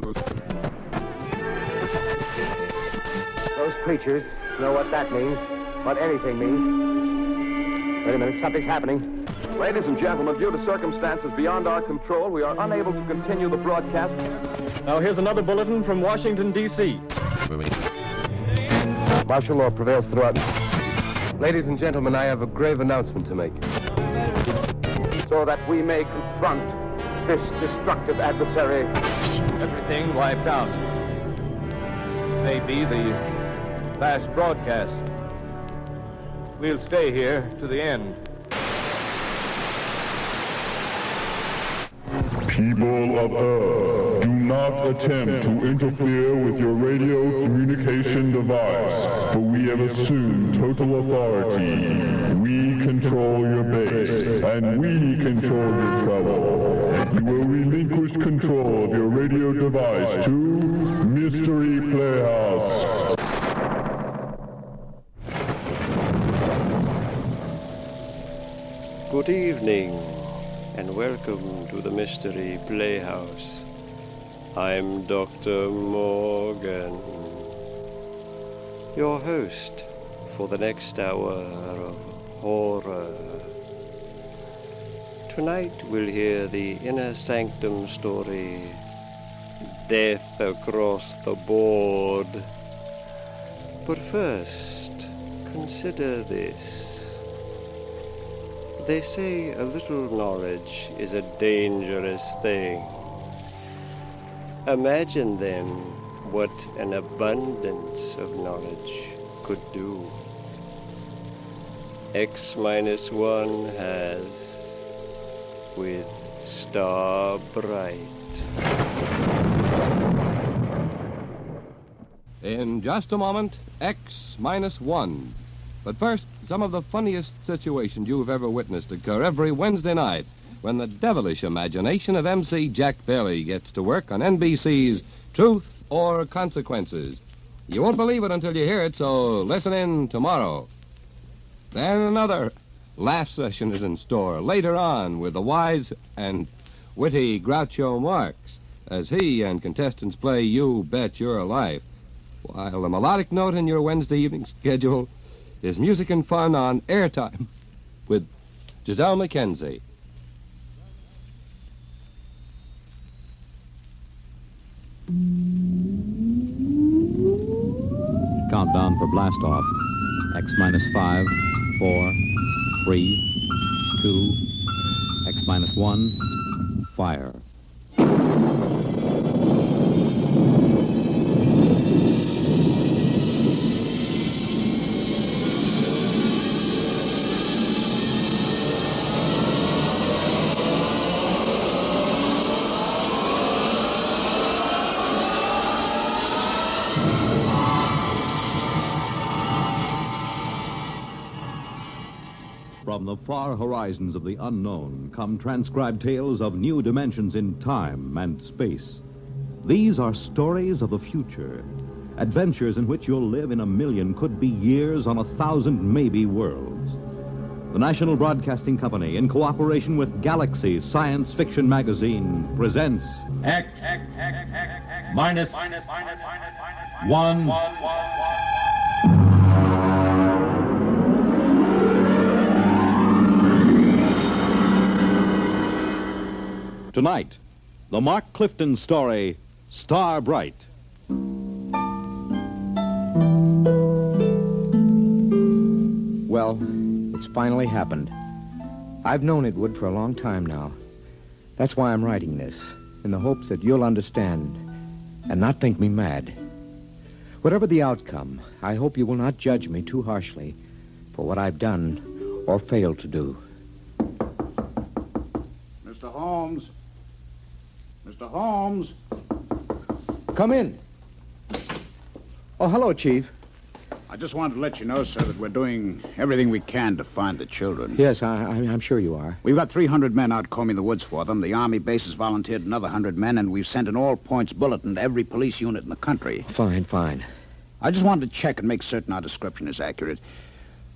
Those preachers know what that means, what anything means. Wait a minute, something's happening. Ladies and gentlemen, due to circumstances beyond our control, we are unable to continue the broadcast. Now here's another bulletin from Washington, D.C. Martial law prevails throughout. Ladies and gentlemen, I have a grave announcement to make. So that we may confront this destructive adversary. Everything wiped out. Maybe the last broadcast. We'll stay here to the end. People of Earth, do not attempt to interfere with your radio communication device, for we have assumed total authority. We control your base, and we control your travel. You will relinquish control of your radio device to Mystery Playhouse. Good evening, and welcome to the Mystery Playhouse. I'm Dr. Morgan, your host for the next hour of horror. Tonight we'll hear the Inner Sanctum story, Death Across the Board. But first, consider this. They say a little knowledge is a dangerous thing. Imagine then what an abundance of knowledge could do. X-1 has with Star Bright. In just a moment, X-1. But first, some of the funniest situations you've ever witnessed occur every Wednesday night when the devilish imagination of MC Jack Bailey gets to work on NBC's Truth or Consequences. You won't believe it until you hear it, so listen in tomorrow. Then another laugh session is in store later on with the wise and witty Groucho Marx as he and contestants play You Bet Your Life, while the melodic note in your Wednesday evening schedule is music and fun on Airtime with Giselle McKenzie. Countdown for blast off. X-5, 4, 3, 2, X-1, fire. From the far horizons of the unknown come transcribed tales of new dimensions in time and space. These are stories of the future, adventures in which you'll live in a million, could be years, on 1,000 maybe worlds. The National Broadcasting Company, in cooperation with Galaxy Science Fiction Magazine, presents X-1. Tonight, the Mark Clifton story, Star Bright. Well, it's finally happened. I've known it would for a long time now. That's why I'm writing this, in the hopes that you'll understand and not think me mad. Whatever the outcome, I hope you will not judge me too harshly for what I've done or failed to do. Mr. Holmes. Mr. Holmes. Come in. Oh, hello, Chief. I just wanted to let you know, sir, that we're doing everything we can to find the children. Yes, I'm sure you are. We've got 300 men out combing the woods for them. The Army base has volunteered another 100 men, and we've sent an all-points bulletin to every police unit in the country. Fine. I just wanted to check and make certain our description is accurate.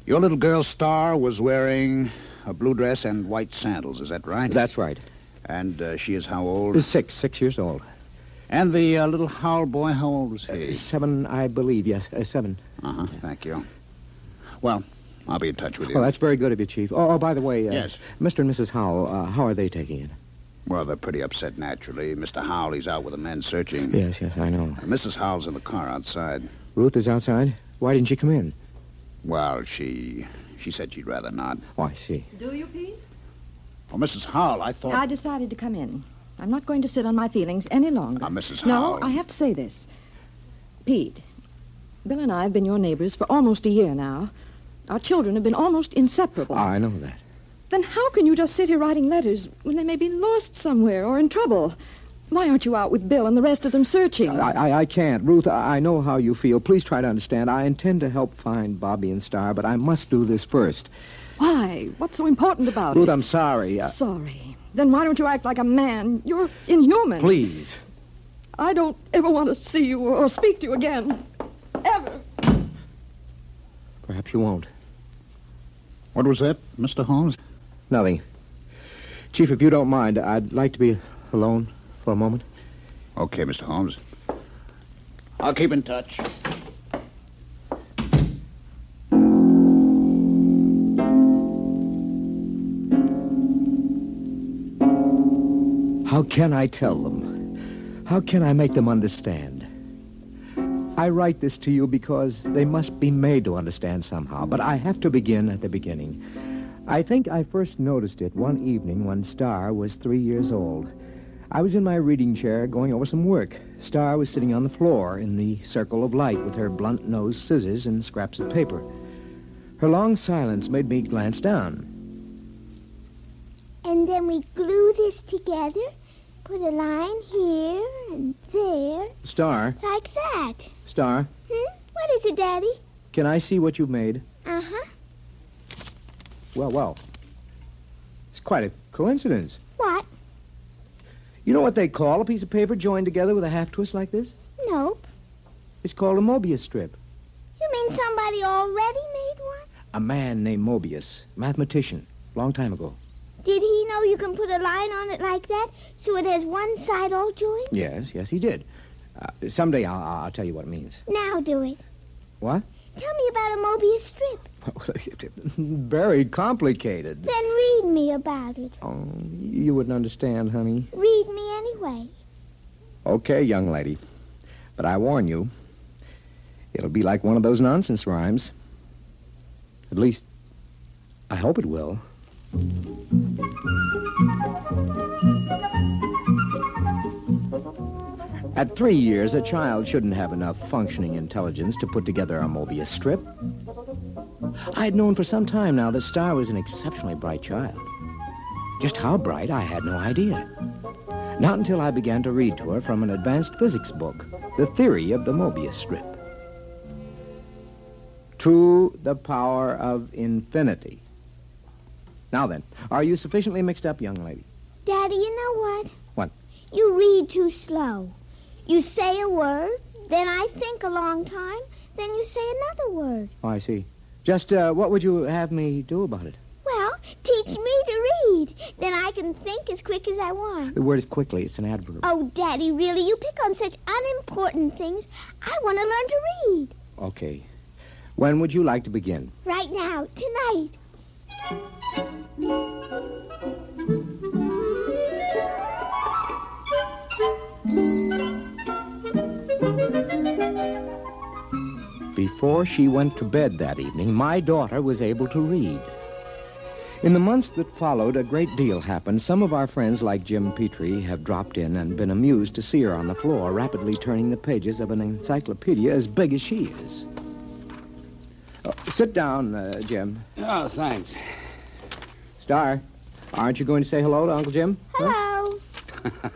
Your little girl, Star, was wearing a blue dress and white sandals. Is that right? That's right. And she is how old? 6 years old. And the little Howell boy, how old was he? 7, I believe, yes, 7. Uh-huh, thank you. Well, I'll be in touch with you. Well, that's very good of you, Chief. Oh, by the way, Yes. Mr. and Mrs. Howell, how are they taking it? Well, they're pretty upset, naturally. Mr. Howell, he's out with the men searching. Yes, I know. Mrs. Howell's in the car outside. Ruth is outside? Why didn't she come in? Well, she said she'd rather not. Oh, I see. Do you, Pete? Oh, Mrs. Howell, I thought... I decided to come in. I'm not going to sit on my feelings any longer. Mrs. No, Howell. I have to say this. Pete, Bill and I have been your neighbors for almost a year now. Our children have been almost inseparable. I know that. Then how can you just sit here writing letters when they may be lost somewhere or in trouble? Why aren't you out with Bill and the rest of them searching? I can't. Ruth, I know how you feel. Please try to understand. I intend to help find Bobby and Star, but I must do this first. Why? What's so important about Ruth, it? I'm sorry. Sorry. Then why don't you act like a man? You're inhuman. Please. I don't ever want to see you or speak to you again. Ever. Perhaps you won't. What was that, Mr. Holmes? Nothing. Chief, if you don't mind, I'd like to be alone for a moment. Okay, Mr. Holmes. I'll keep in touch. How can I tell them? How can I make them understand? I write this to you because they must be made to understand somehow, but I have to begin at the beginning. I think I first noticed it one evening when Star was 3 years old. I was in my reading chair going over some work. Star was sitting on the floor in the circle of light with her blunt-nosed scissors and scraps of paper. Her long silence made me glance down. And then we glue this together, put a line here and there. Star. Like that. Star. What is it, Daddy? Can I see what you've made? Uh-huh. Well. It's quite a coincidence. What? You know what they call a piece of paper joined together with a half-twist like this? Nope. It's called a Mobius strip. You mean somebody already made one? A man named Mobius, mathematician, long time ago. Did he know you can put a line on it like that so it has one side all joined? Yes, he did. Someday I'll tell you what it means. Now do it. What? Tell me about a Mobius strip. Very complicated. Then read me about it. Oh, you wouldn't understand, honey. Read me anyway. Okay, young lady. But I warn you, it'll be like one of those nonsense rhymes. At least, I hope it will. At 3 years, a child shouldn't have enough functioning intelligence to put together a Mobius strip. I'd known for some time now that Star was an exceptionally bright child. Just how bright, I had no idea. Not until I began to read to her from an advanced physics book, The Theory of the Mobius Strip. To the power of infinity. Now then, are you sufficiently mixed up, young lady? Daddy, you know what? What? You read too slow. You say a word, then I think a long time, then you say another word. Oh, I see. Just, what would you have me do about it? Well, teach me to read. Then I can think as quick as I want. The word is quickly. It's an adverb. Oh, Daddy, really? You pick on such unimportant things. I want to learn to read. Okay. When would you like to begin? Right now, tonight. Before she went to bed that evening, my daughter was able to read. In the months that followed, a great deal happened. Some of our friends, like Jim Petrie, have dropped in and been amused to see her on the floor, rapidly turning the pages of an encyclopedia as big as she is. Sit down, Jim. Oh, thanks. Star, aren't you going to say hello to Uncle Jim? Hello. Huh?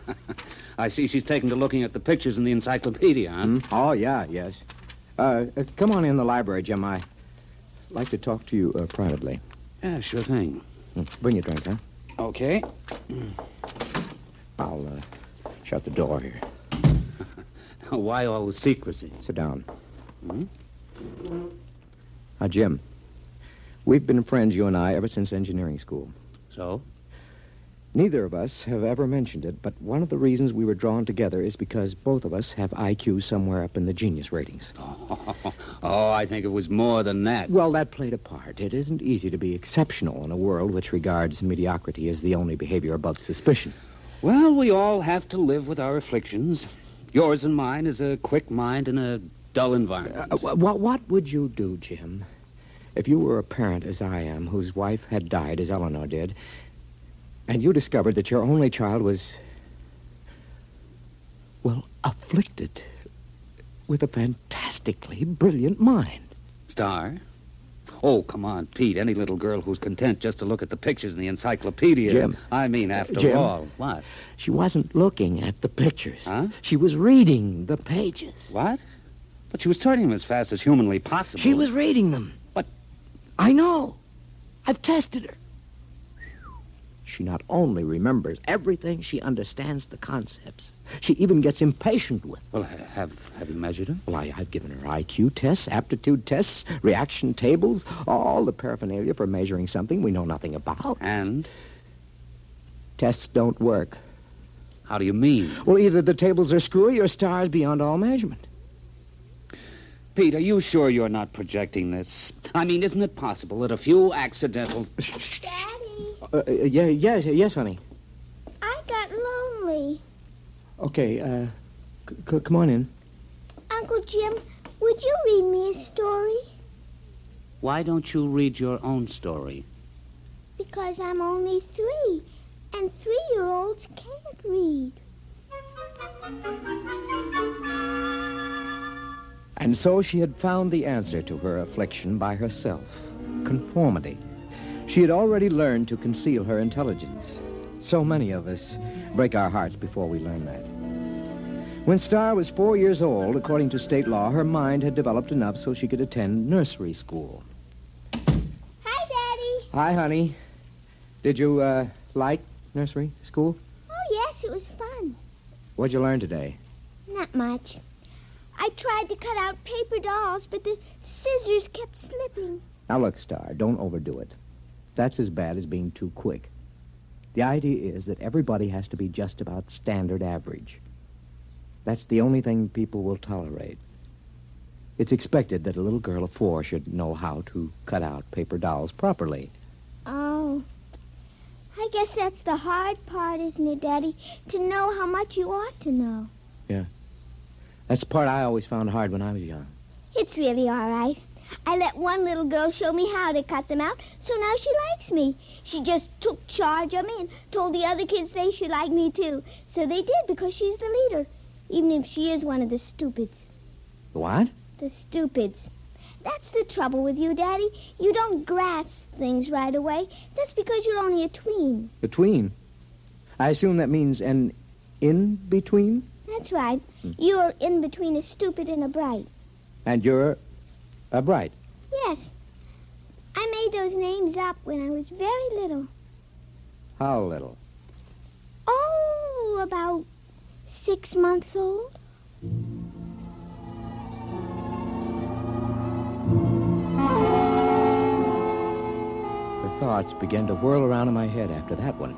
I see she's taken to looking at the pictures in the encyclopedia, huh? Oh, yeah, yes. Come on in the library, Jim. I'd like to talk to you privately. Yeah, sure thing. Bring your drink, huh? Okay. I'll shut the door here. Why all the secrecy? Sit down. Hmm? Now, Jim, we've been friends, you and I, ever since engineering school. So? Neither of us have ever mentioned it, but one of the reasons we were drawn together is because both of us have IQ somewhere up in the genius ratings. Oh, I think it was more than that. Well, that played a part. It isn't easy to be exceptional in a world which regards mediocrity as the only behavior above suspicion. Well, we all have to live with our afflictions. Yours and mine is a quick mind in a dull environment. What would you do, Jim, if you were a parent, as I am, whose wife had died, as Eleanor did, and you discovered that your only child was, well, afflicted with a fantastically brilliant mind? Star? Oh, come on, Pete. Any little girl who's content just to look at the pictures in the encyclopedia. Jim. I mean, after Jim, all. What? She wasn't looking at the pictures. Huh? She was reading the pages. What? But she was turning them as fast as humanly possible. She was reading them. But I know. I've tested her. She not only remembers everything, she understands the concepts. She even gets impatient with them. Well, have you measured her? Well, I've given her IQ tests, aptitude tests, reaction tables, all the paraphernalia for measuring something we know nothing about. And? Tests don't work. How do you mean? Well, either the tables are screwy or stars beyond all measurement. Pete, are you sure you're not projecting this? I mean, isn't it possible that a few accidental... Daddy? Yes, honey. I got lonely. Okay, come on in. Uncle Jim, would you read me a story? Why don't you read your own story? Because I'm only 3, and 3-year-olds can't read. And so she had found the answer to her affliction by herself. Conformity. She had already learned to conceal her intelligence. So many of us break our hearts before we learn that. When Star was 4 years old, according to state law, her mind had developed enough so she could attend nursery school. Hi, Daddy. Hi, honey. Did you, like nursery school? Oh, yes, it was fun. What'd you learn today? Not much. I tried to cut out paper dolls, but the scissors kept slipping. Now, look, Star, don't overdo it. That's as bad as being too quick. The idea is that everybody has to be just about standard average. That's the only thing people will tolerate. It's expected that a little girl of 4 should know how to cut out paper dolls properly. Oh. I guess that's the hard part, isn't it, Daddy? To know how much you ought to know. Yeah. That's the part I always found hard when I was young. It's really all right. I let one little girl show me how to cut them out, so now she likes me. She just took charge of me and told the other kids they should like me, too. So they did, because she's the leader, even if she is one of the stupids. The what? The stupids. That's the trouble with you, Daddy. You don't grasp things right away. That's because you're only a tween. A tween? I assume that means an in-between? That's right. You're in between a stupid and a bright. And you're a bright? Yes. I made those names up when I was very little. How little? Oh, about 6 months old. The thoughts began to whirl around in my head after that one.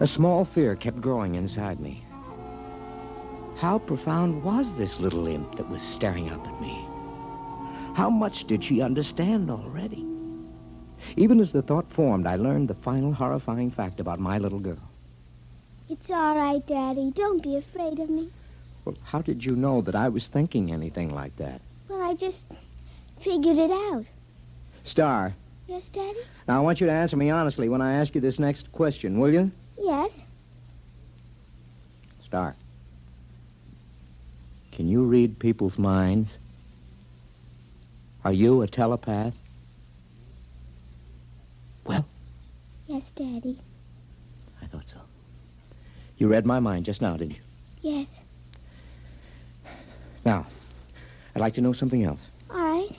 A small fear kept growing inside me. How profound was this little imp that was staring up at me? How much did she understand already? Even as the thought formed, I learned the final horrifying fact about my little girl. It's all right, Daddy. Don't be afraid of me. Well, how did you know that I was thinking anything like that? Well, I just figured it out. Star. Yes, Daddy? Now, I want you to answer me honestly when I ask you this next question, will you? Yes. Star. Can you read people's minds? Are you a telepath? Well? Yes, Daddy. I thought so. You read my mind just now, didn't you? Yes. Now, I'd like to know something else. All right.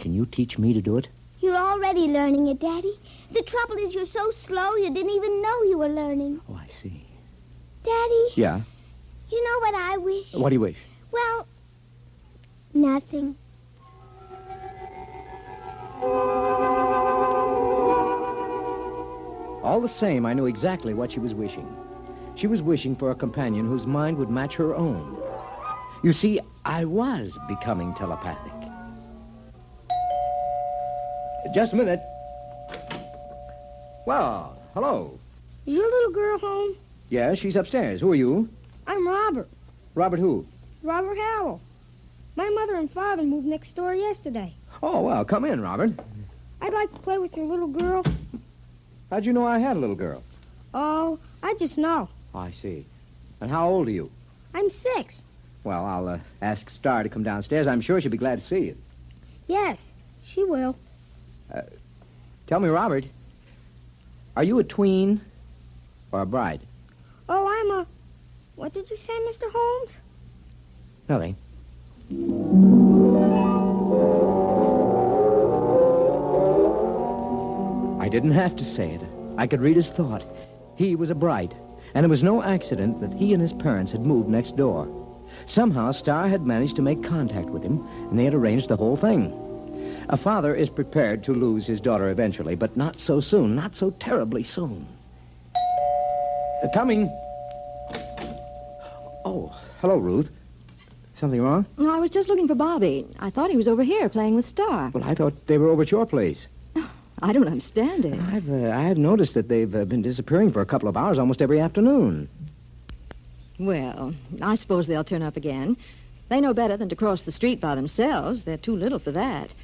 Can you teach me to do it? You're already learning it, Daddy. The trouble is you're so slow you didn't even know you were learning. Oh, I see. Daddy? Yeah? You know what I wish? What do you wish? Well, nothing. All the same, I knew exactly what she was wishing. She was wishing for a companion whose mind would match her own. You see, I was becoming telepathic. Just a minute. Well, hello. Is your little girl home? Yeah, she's upstairs. Who are you? I'm Robert. Robert who? Robert Howell. My mother and father moved next door yesterday. Oh, well, come in, Robert. I'd like to play with your little girl. How'd you know I had a little girl? Oh, I just know. Oh, I see. And how old are you? I'm 6. Well, I'll ask Star to come downstairs. I'm sure she'll be glad to see you. Yes, she will. Tell me, Robert, are you a tween or a bride? Oh, I'm a... What did you say, Mr. Holmes? Nothing. I didn't have to say it. I could read his thought. He was a bride, and it was no accident that he and his parents had moved next door. Somehow, Star had managed to make contact with him, and they had arranged the whole thing. A father is prepared to lose his daughter eventually, but not so soon, not so terribly soon. Coming. Oh, hello, Ruth. Something wrong? No, I was just looking for Bobby. I thought he was over here playing with Star. Well, I thought they were over at your place. I don't understand it. I've noticed that they've been disappearing for a couple of hours almost every afternoon. Well, I suppose they'll turn up again. They know better than to cross the street by themselves. They're too little for that.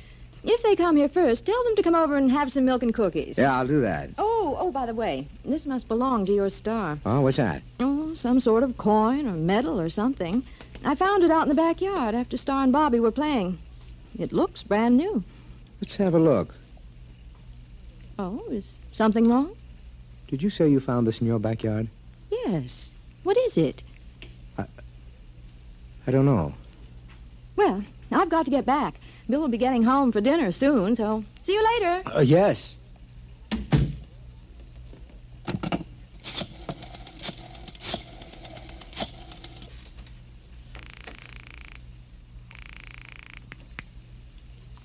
If they come here first, tell them to come over and have some milk and cookies. Yeah, I'll do that. Oh, by the way, this must belong to your Star. Oh, what's that? Oh, some sort of coin or medal or something. I found it out in the backyard after Star and Bobby were playing. It looks brand new. Let's have a look. Oh, is something wrong? Did you say you found this in your backyard? Yes. What is it? I don't know. Well, I've got to get back. Bill will be getting home for dinner soon, so see you later. Yes.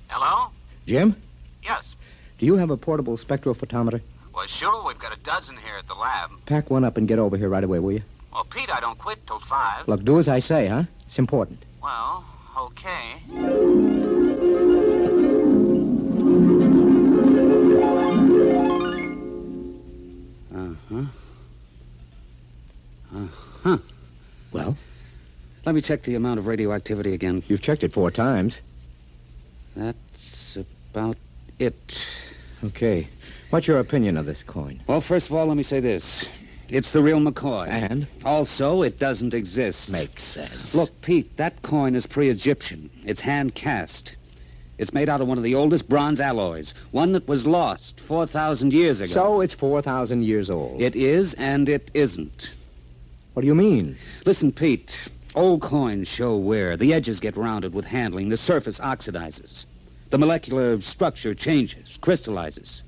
Hello? Jim? Yes. Do you have a portable spectrophotometer? Well, sure. We've got a dozen here at the lab. Pack one up and get over here right away, will you? Well, Pete, I don't quit till 5. Look, do as I say, huh? It's important. Well, okay. Well? Let me check the amount of radioactivity again. You've checked it 4 times. That's about it. Okay. What's your opinion of this coin? Well, first of all, let me say this. It's the real McCoy. And? Also, it doesn't exist. Makes sense. Look, Pete, that coin is pre-Egyptian. It's hand-cast. It's made out of one of the oldest bronze alloys, one that was lost 4,000 years ago. So it's 4,000 years old. It is and it isn't. What do you mean? Listen, Pete, old coins show wear. The edges get rounded with handling. The surface oxidizes. The molecular structure changes, crystallizes.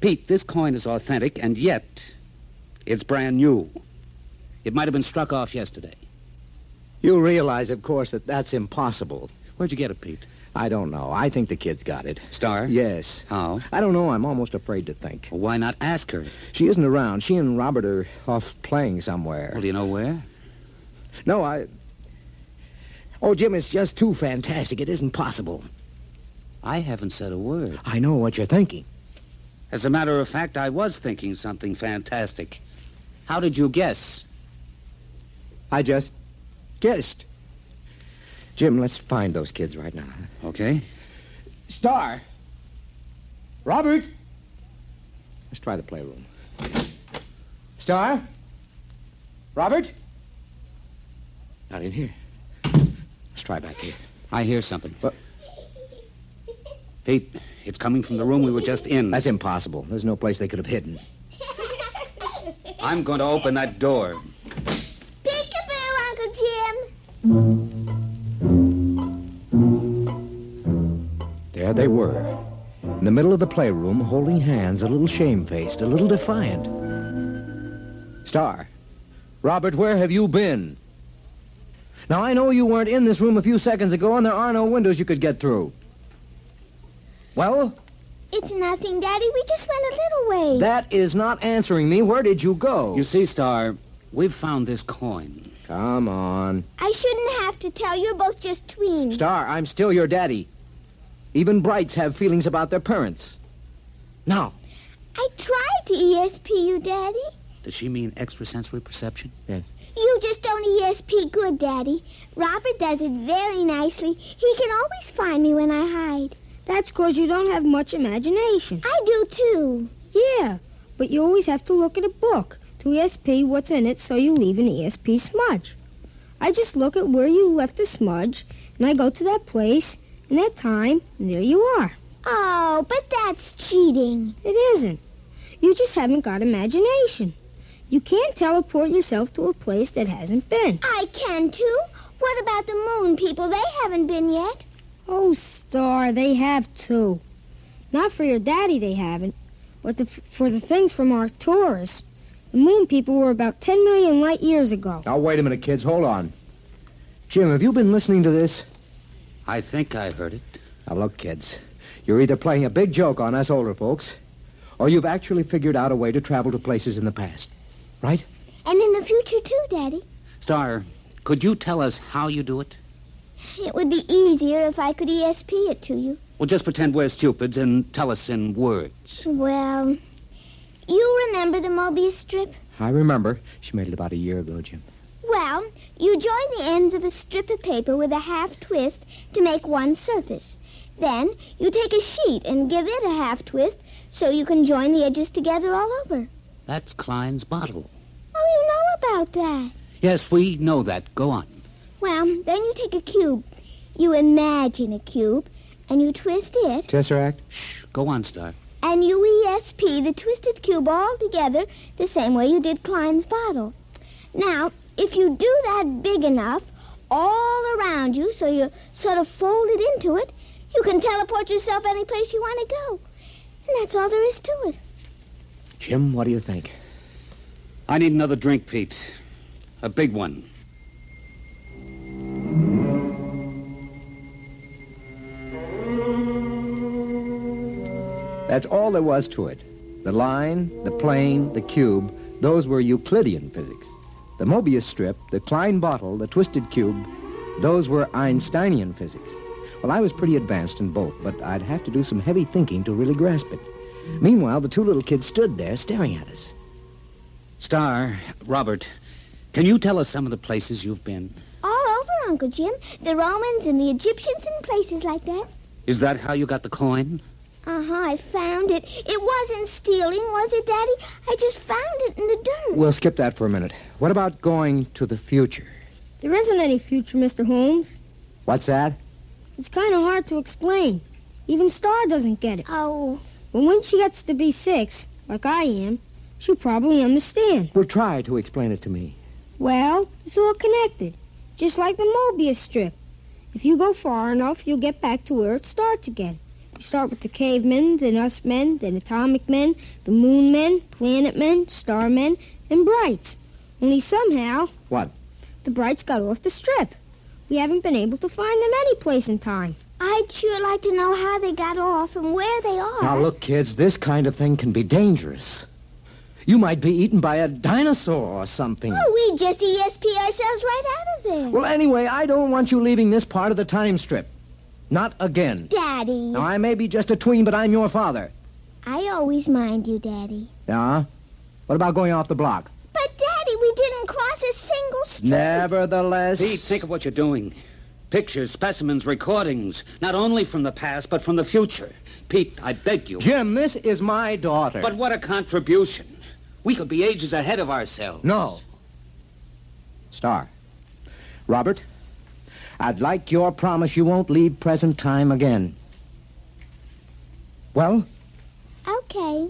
Pete, this coin is authentic, and yet it's brand new. It might have been struck off yesterday. You realize, of course, that that's impossible. Where'd you get it, Pete? I don't know. I think the kid's got it. Star? Yes. How? I don't know. I'm almost afraid to think. Well, why not ask her? She isn't around. She and Robert are off playing somewhere. Well, do you know where? No, Oh, Jim, it's just too fantastic. It isn't possible. I haven't said a word. I know what you're thinking. As a matter of fact, I was thinking something fantastic. How did you guess? I just guessed. Jim, let's find those kids right now. Okay. Star! Robert! Let's try the playroom. Star? Robert? Not in here. Let's try back here. I hear something. What? Pete, it's coming from the room we were just in. That's impossible. There's no place they could have hidden. I'm going to open that door. Peekaboo, Uncle Jim. There they were, in the middle of the playroom, holding hands, a little shamefaced, a little defiant. Star, Robert, where have you been? Now, I know you weren't in this room a few seconds ago, and there are no windows you could get through. Well, It's nothing, Daddy. We just went a little ways. That is not answering me. Where did you go? You see, Star, we've found this coin. Come on. I shouldn't have to tell. You're both just tweens. Star, I'm still your daddy. Even Brights have feelings about their parents. Now. I tried to ESP you, Daddy. Does she mean extrasensory perception? Yes. You just don't ESP good, Daddy. Robert does it very nicely. He can always find me when I hide. That's 'cause you don't have much imagination. I do, too. Yeah, but you always have to look at a book to ESP what's in it so you leave an ESP smudge. I just look at where you left the smudge, and I go to that place, and that time, and there you are. Oh, but that's cheating. It isn't. You just haven't got imagination. You can't teleport yourself to a place that hasn't been. I can, too. What about the moon people? They haven't been yet. Oh, Star, they have, too. Not for your daddy, they haven't, but for the things from our tourists. The moon people were about 10 million light years ago. Now, wait a minute, kids. Hold on. Jim, have you been listening to this? I think I heard it. Now, look, kids. You're either playing a big joke on us older folks, or you've actually figured out a way to travel to places in the past. Right? And in the future, too, Daddy. Star, could you tell us how you do it? It would be easier if I could ESP it to you. Well, just pretend we're stupids and tell us in words. Well, you remember the Mobius strip? I remember. She made it about a year ago, Jim. Well, you join the ends of a strip of paper with a half twist to make one surface. Then you take a sheet and give it a half twist so you can join the edges together all over. That's Klein's bottle. Oh, you know about that. Yes, we know that. Go on. Well, then you take a cube. You imagine a cube, and you twist it. Tesseract? Shh. Go on, Star. And you ESP the twisted cube all together the same way you did Klein's bottle. Now, if you do that big enough all around you so you're sort of folded into it, you can teleport yourself any place you want to go. And that's all there is to it. Jim, what do you think? I need another drink, Pete. A big one. That's all there was to it. The line, the plane, the cube, those were Euclidean physics. The Mobius strip, the Klein bottle, the twisted cube, those were Einsteinian physics. Well, I was pretty advanced in both, but I'd have to do some heavy thinking to really grasp it. Meanwhile, the two little kids stood there staring at us. Star, Robert, can you tell us some of the places you've been? All over, Uncle Jim. The Romans and the Egyptians and places like that. Is that how you got the coin? Uh-huh, I found it. It wasn't stealing, was it, Daddy? I just found it in the dirt. We'll skip that for a minute. What about going to the future? There isn't any future, Mr. Holmes. What's that? It's kind of hard to explain. Even Star doesn't get it. Oh. But when she gets to be 6, like I am, she'll probably understand. Well, try to explain it to me. Well, it's all connected, just like the Mobius strip. If you go far enough, you'll get back to where it starts again. You start with the cavemen, then us men, then atomic men, the moon men, planet men, star men, and Brights. Only somehow... What? The Brights got off the strip. We haven't been able to find them any place in time. I'd sure like to know how they got off and where they are. Now, look, kids, this kind of thing can be dangerous. You might be eaten by a dinosaur or something. Oh, we just ESP ourselves right out of there. Well, anyway, I don't want you leaving this part of the time strip. Not again. Daddy. Now, I may be just a tween, but I'm your father. I always mind you, Daddy. Yeah? What about going off the block? But, Daddy, we didn't cross a single street. Nevertheless... Pete, think of what you're doing. Pictures, specimens, recordings, not only from the past, but from the future. Pete, I beg you. Jim, this is my daughter. But what a contribution. We could be ages ahead of ourselves. No. Star. Robert, I'd like your promise you won't leave present time again. Well? Okay.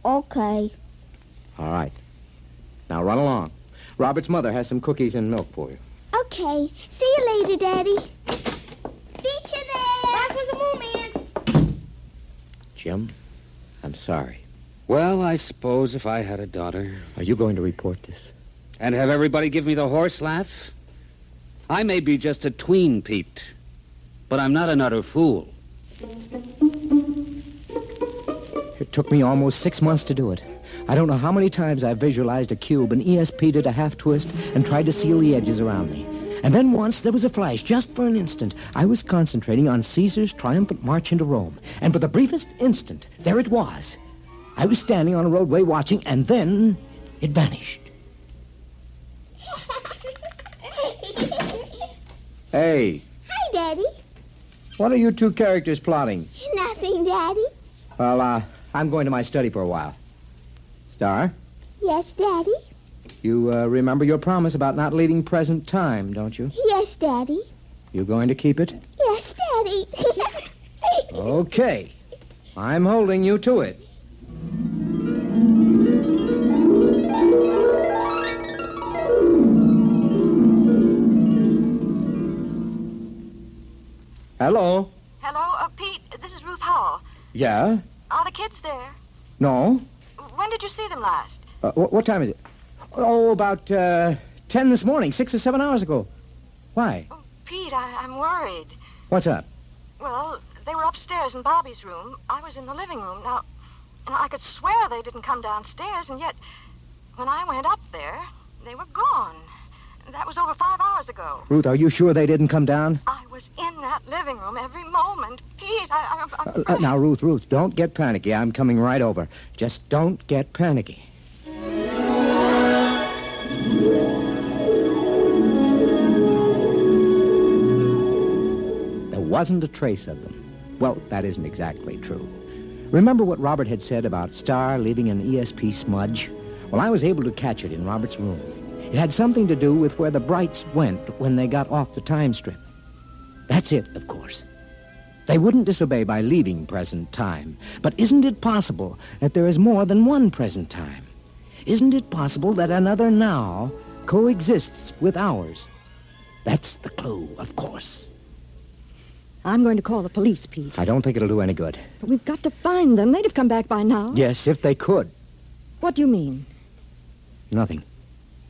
Okay. All right. Now run along. Robert's mother has some cookies and milk for you. Okay. See you later, Daddy. Beat you there. That was a moon man. Jim, I'm sorry. Well, I suppose if I had a daughter... Are you going to report this? And have everybody give me the horse laugh? I may be just a tween, Pete, but I'm not an utter fool. It took me almost 6 months to do it. I don't know how many times I visualized a cube and ESP'd it a half twist and tried to seal the edges around me. And then once there was a flash, just for an instant. I was concentrating on Caesar's triumphant march into Rome. And for the briefest instant, there it was. I was standing on a roadway watching, and then it vanished. Hey. Hi, Daddy. What are you two characters plotting? Nothing, Daddy. Well, I'm going to my study for a while. Star, Yes, Daddy. you remember your promise about not leaving present time, don't you? Yes, Daddy. You going to keep it? Yes, Daddy. Okay. I'm holding you to it. Hello? Hello, Pete. This is Ruth Howell. Yeah? Are the kids there? No? When did you see them last? What time is it? Oh, about 10 this morning, 6 or 7 hours ago. Why? Oh, Pete, I'm worried. What's up? Well, they were upstairs in Bobby's room. I was in the living room. Now, I could swear they didn't come downstairs, and yet, when I went up there, they were gone. That was over 5 hours ago. Ruth, are you sure they didn't come down? I was in that living room every moment. Pete, I'm Now, Ruth, don't get panicky. I'm coming right over. Just don't get panicky. There wasn't a trace of them. Well, that isn't exactly true. Remember what Robert had said about Star leaving an ESP smudge? Well, I was able to catch it in Robert's room. It had something to do with where the Brights went when they got off the time strip. That's it, of course. They wouldn't disobey by leaving present time. But isn't it possible that there is more than one present time? Isn't it possible that another now coexists with ours? That's the clue, of course. I'm going to call the police, Pete. I don't think it'll do any good. But we've got to find them. They'd have come back by now. Yes, if they could. What do you mean? Nothing.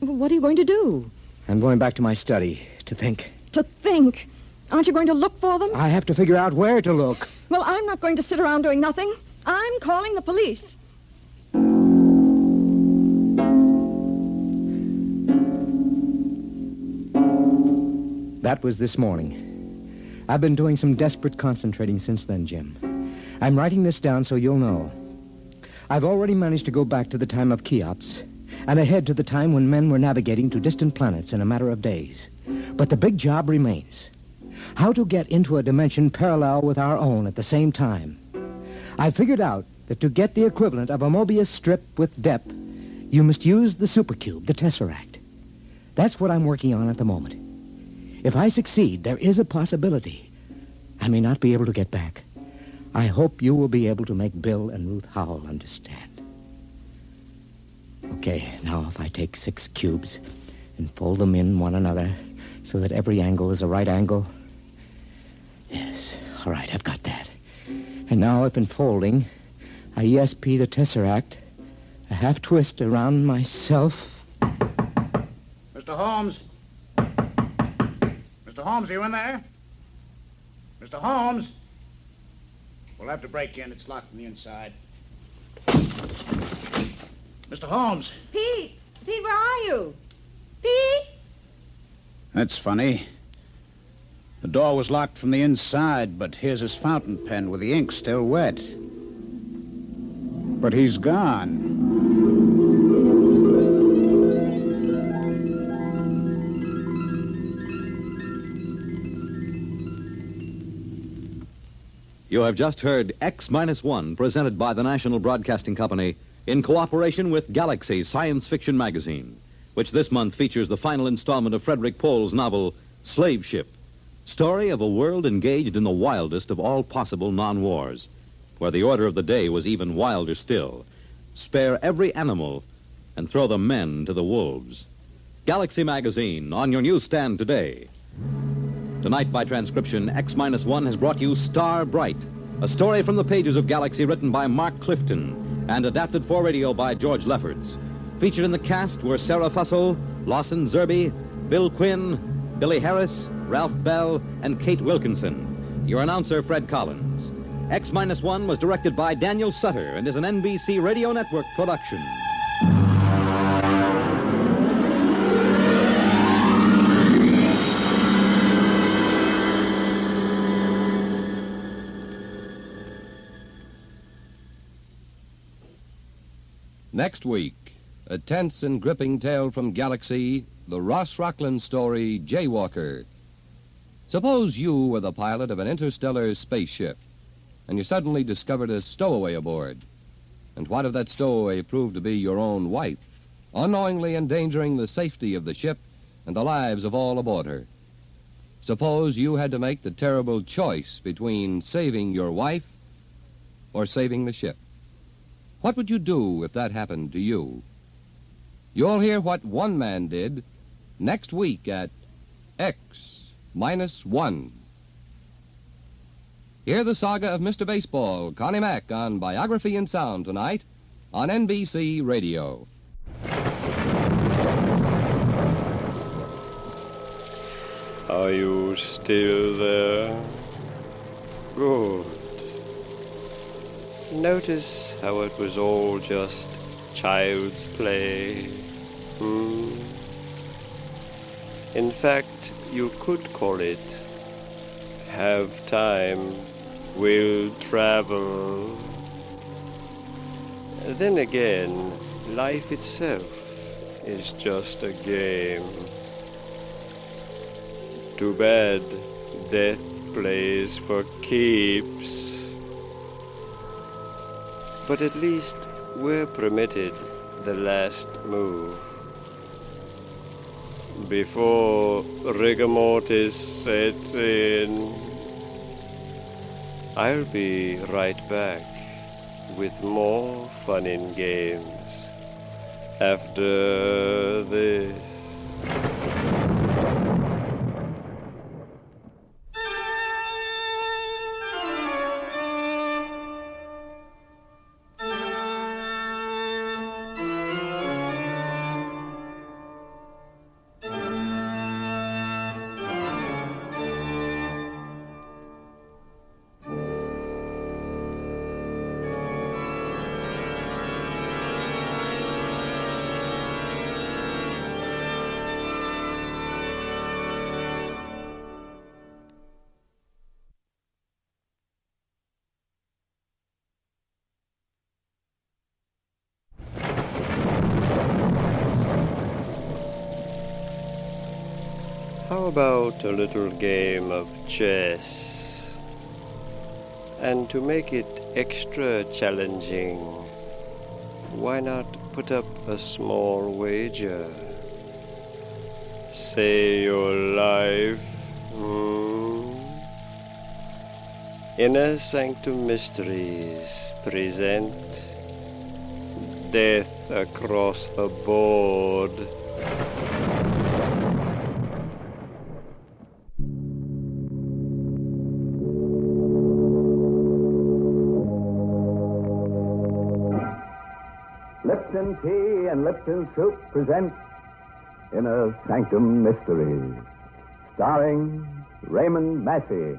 Well, what are you going to do? I'm going back to my study to think. To think? Aren't you going to look for them? I have to figure out where to look. Well, I'm not going to sit around doing nothing. I'm calling the police. That was this morning. I've been doing some desperate concentrating since then, Jim. I'm writing this down so you'll know. I've already managed to go back to the time of Cheops and ahead to the time when men were navigating to distant planets in a matter of days. But the big job remains. How to get into a dimension parallel with our own at the same time. I figured out that to get the equivalent of a Mobius strip with depth, you must use the supercube, the tesseract. That's what I'm working on at the moment. If I succeed, there is a possibility I may not be able to get back. I hope you will be able to make Bill and Ruth Howell understand. Okay, now if I take 6 cubes and fold them in one another so that every angle is a right angle. Yes, all right, I've got that. And now if in folding, I ESP the tesseract, a half twist around myself. Mr. Holmes? Mr. Holmes, are you in there? Mr. Holmes? We'll have to break in. It's locked from the inside. Mr. Holmes! Pete! Pete, where are you? Pete! That's funny. The door was locked from the inside, but here's his fountain pen with the ink still wet. But he's gone. You have just heard X-1, presented by the National Broadcasting Company in cooperation with Galaxy Science Fiction Magazine, which this month features the final installment of Frederick Pohl's novel, Slave Ship, story of a world engaged in the wildest of all possible non-wars, where the order of the day was even wilder still. Spare every animal and throw the men to the wolves. Galaxy Magazine, on your newsstand today. Tonight, by transcription, X-1 has brought you Star Bright, a story from the pages of Galaxy written by Mark Clifton and adapted for radio by George Lefferts. Featured in the cast were Sarah Fussell, Lawson Zerby, Bill Quinn, Billy Harris, Ralph Bell, and Kate Wilkinson. Your announcer, Fred Collins. X-1 was directed by Daniel Sutter and is an NBC Radio Network production. Next week, a tense and gripping tale from Galaxy, the Ross Rockland story, Jaywalker. Suppose you were the pilot of an interstellar spaceship, and you suddenly discovered a stowaway aboard. And what if that stowaway proved to be your own wife, unknowingly endangering the safety of the ship and the lives of all aboard her? Suppose you had to make the terrible choice between saving your wife or saving the ship. What would you do if that happened to you? You'll hear what one man did next week at X-1. Hear the saga of Mr. Baseball, Connie Mack, on Biography in Sound tonight on NBC Radio. Are you still there? Good. Notice how it was all just child's play? In fact, you could call it Have Time, Will Travel. Then again, life itself is just a game. Too bad death plays for keeps. But at least we're permitted the last move before rigor mortis sets in. I'll be right back with more fun and games after this. How about a little game of chess? And to make it extra challenging, why not put up a small wager? Say your life, Inner Sanctum Mysteries present Death Across the Board. Lipton Tea and Lipton Soup present Inner Sanctum Mysteries, starring Raymond Massey.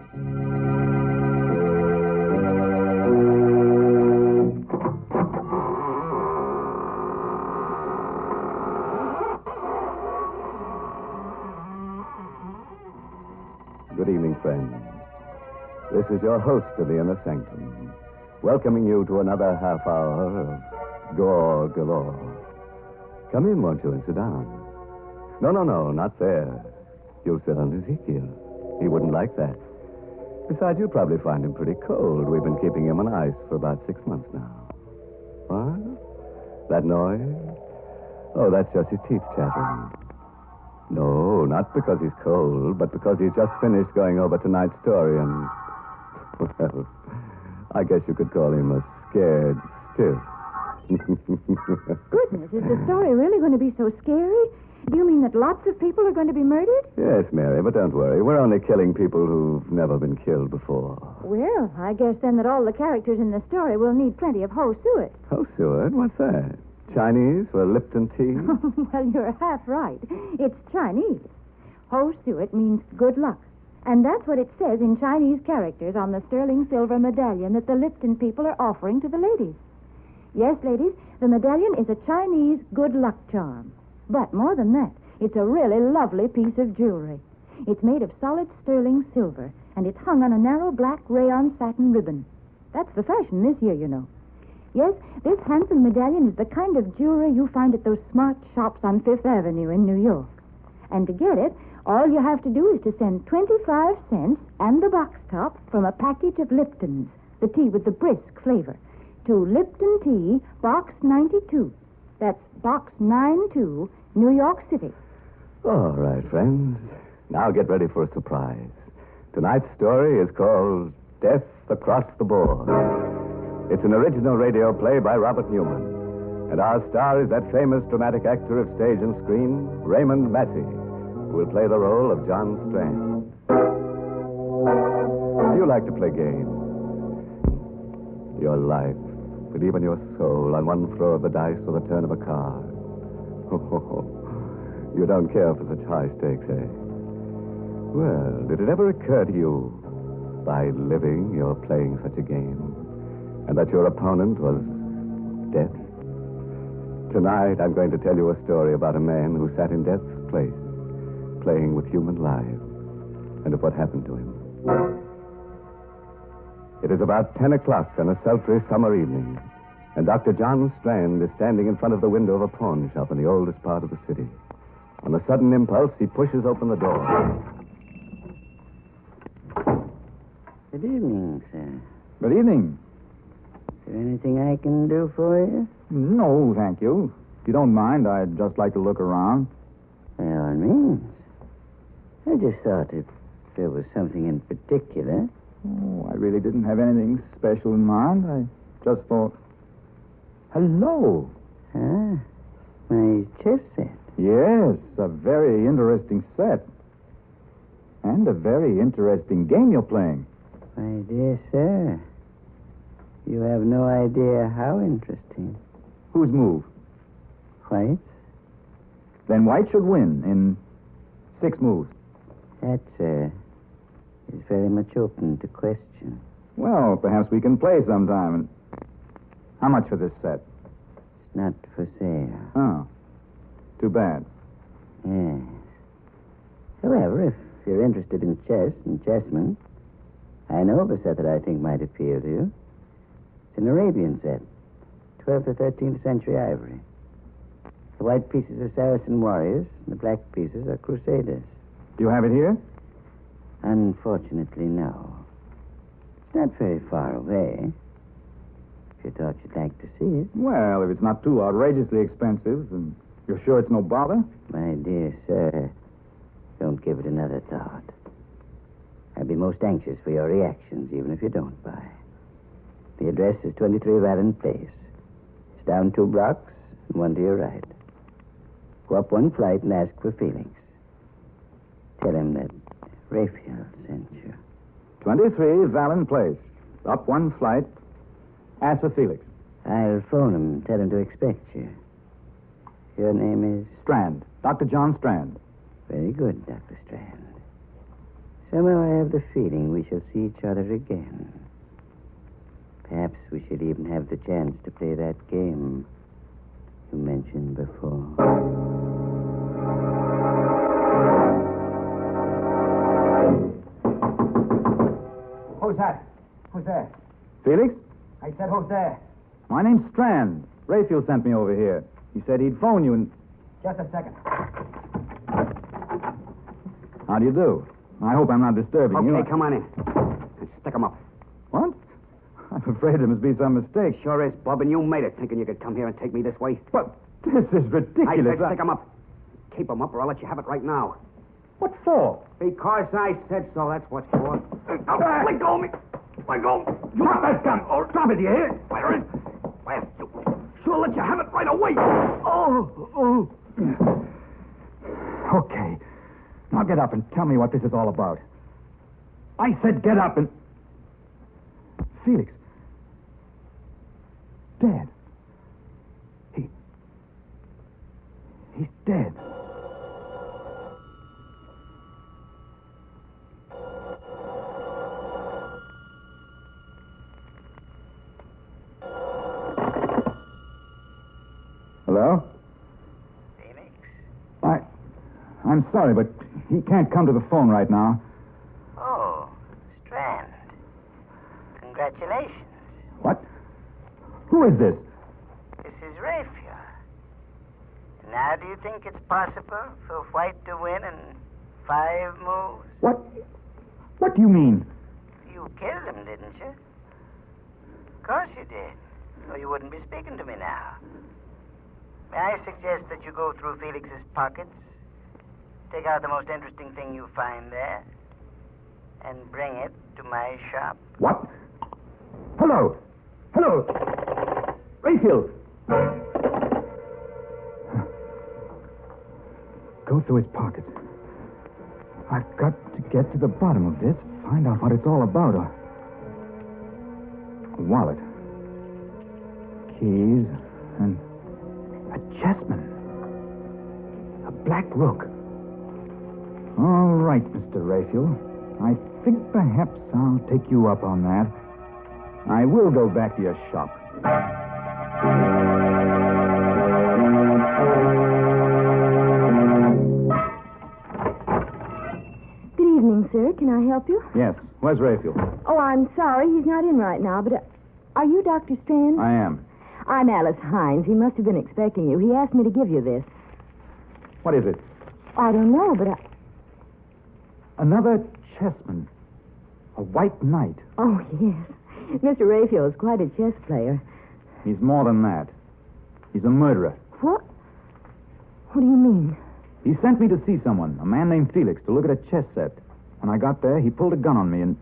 Good evening, friends. This is your host of the Inner Sanctum, welcoming you to another half hour of gore galore. Come in, won't you, and sit down. No, not there. You'll sit on Ezekiel. He wouldn't like that. Besides, you'll probably find him pretty cold. We've been keeping him on ice for about 6 months now. What? That noise? Oh, that's just his teeth chattering. No, not because he's cold, but because he's just finished going over tonight's story and, well, I guess you could call him a scared stiff. Goodness, is the story really going to be so scary? Do you mean that lots of people are going to be murdered? Yes, Mary, but don't worry. We're only killing people who've never been killed before. Well, I guess then that all the characters in the story will need plenty of Ho Suet. Ho Suet? What's that? Chinese for Lipton tea? Well, you're half right. It's Chinese. Ho Suet means good luck. And that's what it says in Chinese characters on the sterling silver medallion that the Lipton people are offering to the ladies. Yes, ladies, the medallion is a Chinese good luck charm. But more than that, it's a really lovely piece of jewelry. It's made of solid sterling silver, and it's hung on a narrow black rayon satin ribbon. That's the fashion this year, you know. Yes, this handsome medallion is the kind of jewelry you find at those smart shops on Fifth Avenue in New York. And to get it, all you have to do is to send 25 cents and the box top from a package of Lipton's, the tea with the brisk flavor, to Lipton Tea, Box 92. That's Box 92, New York City. All right, friends. Now get ready for a surprise. Tonight's story is called Death Across the Board. It's an original radio play by Robert Newman. And our star is that famous dramatic actor of stage and screen, Raymond Massey, who will play the role of John Strand. Do you like to play games? Your life, and even your soul on one throw of the dice or the turn of a card. You don't care for such high stakes, eh? Well, did it ever occur to you, by living, you're playing such a game, and that your opponent was death? Tonight, I'm going to tell you a story about a man who sat in death's place, playing with human lives, and of what happened to him. It is about 10 o'clock on a sultry summer evening, and Dr. John Strand is standing in front of the window of a pawn shop in the oldest part of the city. On a sudden impulse, he pushes open the door. Good evening, sir. Good evening. Is there anything I can do for you? No, thank you. If you don't mind, I'd just like to look around. By all means. I just thought if there was something in particular. Oh, I really didn't have anything special in mind. I just thought... Hello. Ah, my chess set. Yes, a very interesting set. And a very interesting game you're playing. My dear sir, you have no idea how interesting. Whose move? White's. Then White should win in 6 moves. That, sir, is very much open to question. Well, perhaps we can play sometime. And how much for this set? It's not for sale. Oh, too bad. Yes. However, if you're interested in chess and chessmen, I know of a set that I think might appeal to you. It's an Arabian set, 12th or 13th century ivory. The white pieces are Saracen warriors, and the black pieces are crusaders. Do you have it here? Unfortunately, no. It's not very far away. If you thought you'd like to see it. Well, if it's not too outrageously expensive, and you're sure it's no bother? My dear sir, don't give it another thought. I'd be most anxious for your reactions, even if you don't buy. The address is 23 Vallon Place. It's down 2 blocks and 1 to your right. Go up 1 flight and ask for Felix. Tell him that Raphael sent you. 23 Vallon Place. Up 1 flight. Ask for Felix. I'll phone him and tell him to expect you. Your name is? Strand. Dr. John Strand. Very good, Dr. Strand. Somehow I have the feeling we shall see each other again. Perhaps we should even have the chance to play that game you mentioned before. Who's that? Who's there? Felix? I said, who's there? My name's Strand. Raphael sent me over here. He said he'd phone you in... Just a second. How do you do? I hope I'm not disturbing you. Okay, come on in. Stick 'em up. What? I'm afraid there must be some mistake. Sure is, Bub, and you made it, thinking you could come here and take me this way. But this is ridiculous. I said stick 'em up. Keep 'em up, or I'll let you have it right now. What for? Because I said so, that's what for. Let go of me. Let go. Drop that gun. Oh, drop it, you hear? Where is... Where's you? Sure let you have it right away. Oh. Okay. Now get up and tell me what this is all about. I said get up and... Felix. Dead. He's dead. Hello? Phoenix? I'm sorry, but he can't come to the phone right now. Oh, Strand. Congratulations. What? Who is this? This is Raphael. Now, do you think it's possible for White to win in 5 moves? What? What do you mean? You killed him, didn't you? Of course you did. Or you wouldn't be speaking to me now. May I suggest that you go through Felix's pockets, take out the most interesting thing you find there, and bring it to my shop? What? Hello! Hello! Raphael! Go through his pockets. I've got to get to the bottom of this, find out what it's all about. A wallet. Keys. And a chessman. A black rook. All right, Mr. Raphael. I think perhaps I'll take you up on that. I will go back to your shop. Good evening, sir. Can I help you? Yes. Where's Raphael? Oh, I'm sorry. He's not in right now, but are you Dr. Strand? I am. I'm Alice Hines. He must have been expecting you. He asked me to give you this. What is it? I don't know, but Another chessman. A white knight. Oh, yes. Mr. Raphael is quite a chess player. He's more than that. He's a murderer. What? What do you mean? He sent me to see someone, a man named Felix, to look at a chess set. When I got there, he pulled a gun on me and...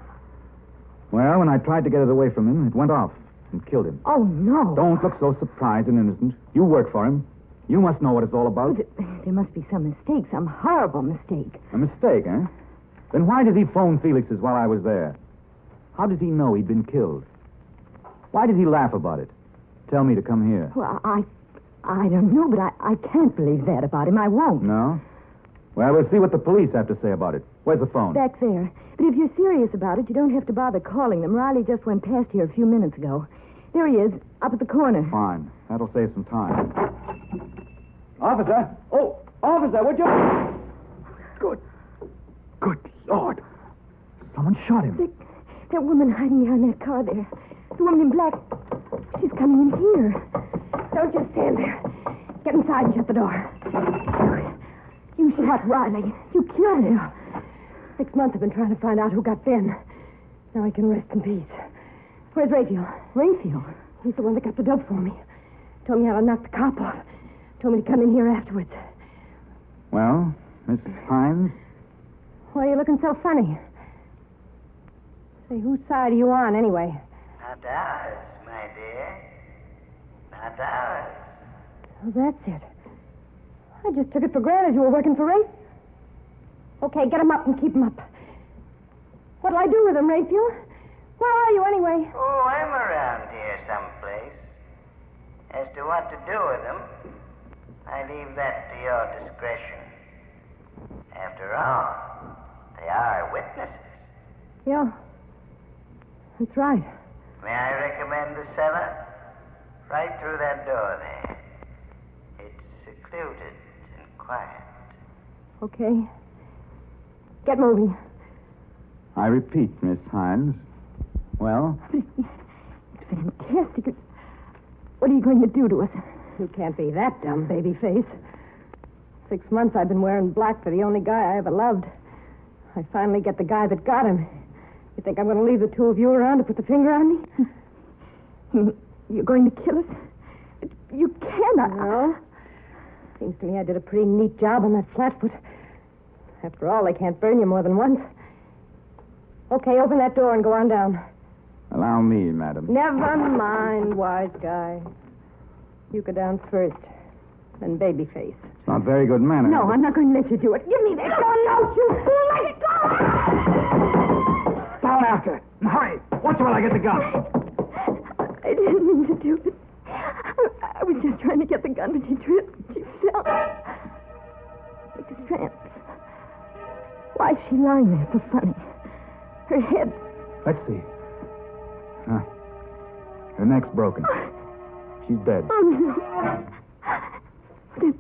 Well, when I tried to get it away from him, it went off and killed him. Oh, no. Don't look so surprised and innocent. You work for him. You must know what it's all about. There must be some mistake, some horrible mistake. A mistake, eh? Then why did he phone Felix's while I was there? How did he know he'd been killed? Why did he laugh about it? Tell me to come here. Well, I don't know, but I can't believe that about him. I won't. No? Well, we'll see what the police have to say about it. Where's the phone? Back there. But if you're serious about it, you don't have to bother calling them. Riley just went past here a few minutes ago. There he is, up at the corner. Fine. That'll save some time. Officer! Oh, officer, would you... Good Lord. Someone shot him. That woman hiding behind that car there. The woman in black. She's coming in here. Don't just stand there. Get inside and shut the door. You shot Riley. You killed him. 6 months I've been trying to find out who got Ben. Now I can rest in peace. Where's Raphael? Raphael? He's the one that got the dope for me. Told me how to knock the cop off. Told me to come in here afterwards. Well, Miss Hines? Why are you looking so funny? Say, whose side are you on, anyway? Not ours, my dear. Not ours. Oh, that's it. I just took it for granted you were working for Rafe. Okay, get him up and keep him up. What'll I do with him, Raphael? Where are you, anyway? Oh, I'm around here someplace. As to what to do with them, I leave that to your discretion. After all, they are witnesses. Yeah, that's right. May I recommend the cellar? Right through that door there. It's secluded and quiet. Okay. Get moving. I repeat, Miss Hines. Well? It's fantastic. What are you going to do to us? You can't be that dumb, baby face. 6 months I've been wearing black for the only guy I ever loved. I finally get the guy that got him. You think I'm going to leave the two of you around to put the finger on me? You're going to kill us? You cannot. No. Seems to me I did a pretty neat job on that flatfoot. After all, they can't burn you more than once. Okay, open that door and go on down. Allow me, madam. Never mind, wise guy. You go down first, then babyface. It's not very good manners. No, I'm not going to let you do it. Give me that. No, you fool. Let it go. Down after it. And hurry. Watch while I get the gun. I didn't mean to do it. I was just trying to get the gun, but she tripped. She fell. Mr. Strand. Why is she lying there so funny? Her head. Let's see. Her neck's broken. She's dead. Oh, no. It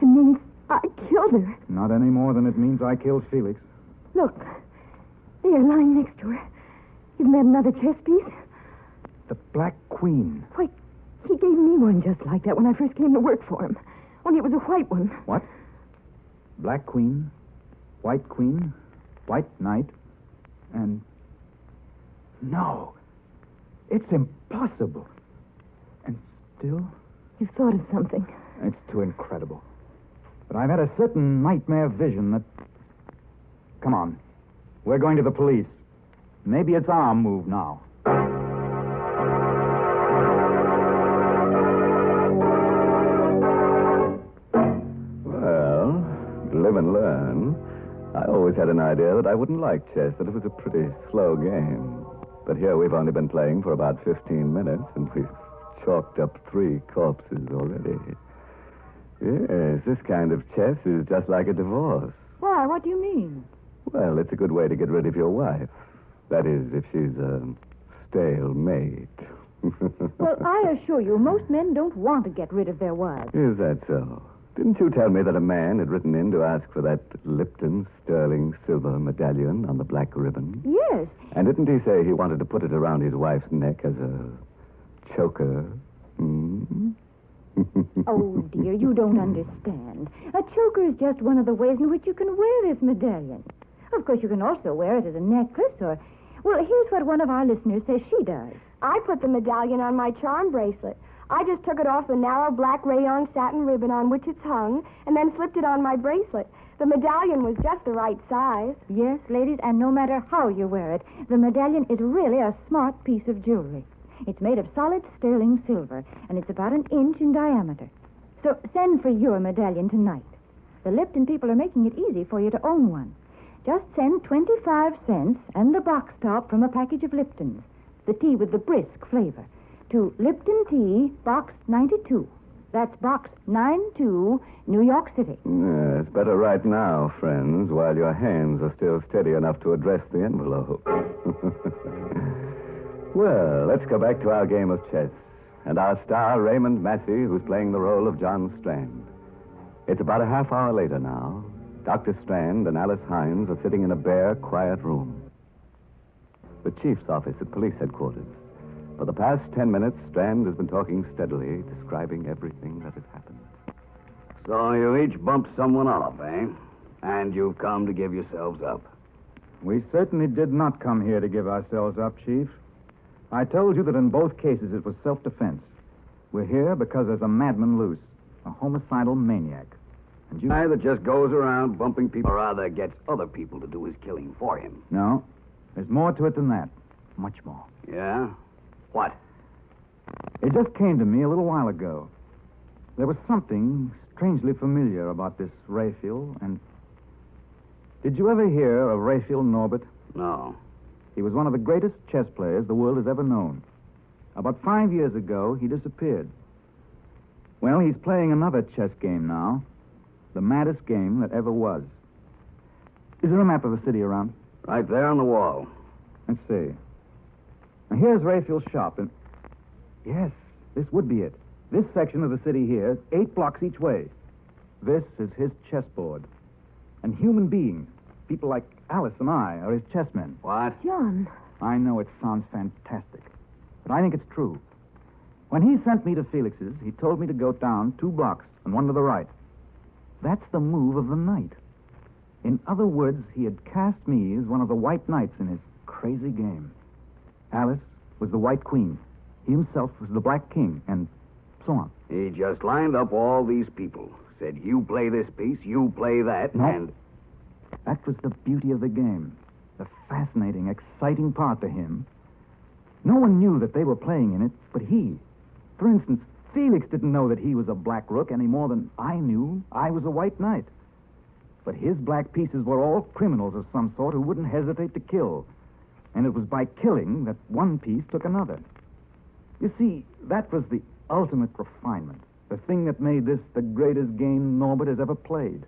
means I killed her. Not any more than it means I killed Felix. Look, there, lying next to her. Isn't that another chess piece? The Black Queen. Why, he gave me one just like that when I first came to work for him. Only it was a white one. What? Black Queen, White Knight, and... No. It's impossible. And still... You've thought of something. It's too incredible. But I've had a certain nightmare vision that... Come on. We're going to the police. Maybe it's our move now. Well, live and learn. I always had an idea that I wouldn't like chess, that it was a pretty slow game. But here we've only been playing for about 15 minutes, and we've chalked up 3 corpses already. Yes, this kind of chess is just like a divorce. Why? What do you mean? Well, it's a good way to get rid of your wife. That is, if she's a stale mate. Well, I assure you, most men don't want to get rid of their wives. Is that so? Didn't you tell me that a man had written in to ask for that Lipton sterling silver medallion on the black ribbon? Yes. And didn't he say he wanted to put it around his wife's neck as a choker? Hmm? Oh, dear, you don't understand. A choker is just one of the ways in which you can wear this medallion. Of course, you can also wear it as a necklace or... Well, here's what one of our listeners says she does. I put the medallion on my charm bracelet. I just took it off the narrow black rayon satin ribbon on which it's hung and then slipped it on my bracelet. The medallion was just the right size. Yes, ladies, and no matter how you wear it, the medallion is really a smart piece of jewelry. It's made of solid sterling silver, and it's about 1 inch in diameter. So send for your medallion tonight. The Lipton people are making it easy for you to own one. Just send 25 cents and the box top from a package of Liptons, the tea with the brisk flavor, to Lipton Tea, Box 92. That's Box 92, New York City. Yes, better right now, friends, while your hands are still steady enough to address the envelope. Well, let's go back to our game of chess. And our star, Raymond Massey, who's playing the role of John Strand. It's about a half hour later now. Dr. Strand and Alice Hines are sitting in a bare, quiet room. The chief's office at police headquarters. For the past 10 minutes, Strand has been talking steadily, describing everything that has happened. So you each bumped someone off, eh? And you've come to give yourselves up. We certainly did not come here to give ourselves up, Chief. I told you that in both cases it was self-defense. We're here because there's a madman loose, a homicidal maniac. And you... Guy that just goes around bumping people, or rather gets other people to do his killing for him. No, there's more to it than that. Much more. Yeah? What? It just came to me a little while ago. There was something strangely familiar about this Raphael, and... Did you ever hear of Raphael Norbert? No. He was one of the greatest chess players the world has ever known. About 5 years ago, he disappeared. Well, he's playing another chess game now. The maddest game that ever was. Is there a map of the city around? Right there on the wall. Let's see. Now, here's Raphael's shop, and... Yes, this would be it. This section of the city here, 8 blocks each way. This is his chessboard. And human beings, people like Alice and I, are his chessmen. What? John. I know it sounds fantastic, but I think it's true. When he sent me to Felix's, he told me to go down 2 blocks and 1 to the right. That's the move of the night. In other words, he had cast me as one of the white knights in his crazy game. Alice was the white queen. He himself was the black king, and so on. He just lined up all these people. Said, you play this piece, you play that, No. and... That was the beauty of the game. The fascinating, exciting part to him. No one knew that they were playing in it, but he. For instance, Felix didn't know that he was a black rook any more than I knew I was a white knight. But his black pieces were all criminals of some sort who wouldn't hesitate to kill. And it was by killing that one piece took another. You see, that was the ultimate refinement. The thing that made this the greatest game Norbert has ever played.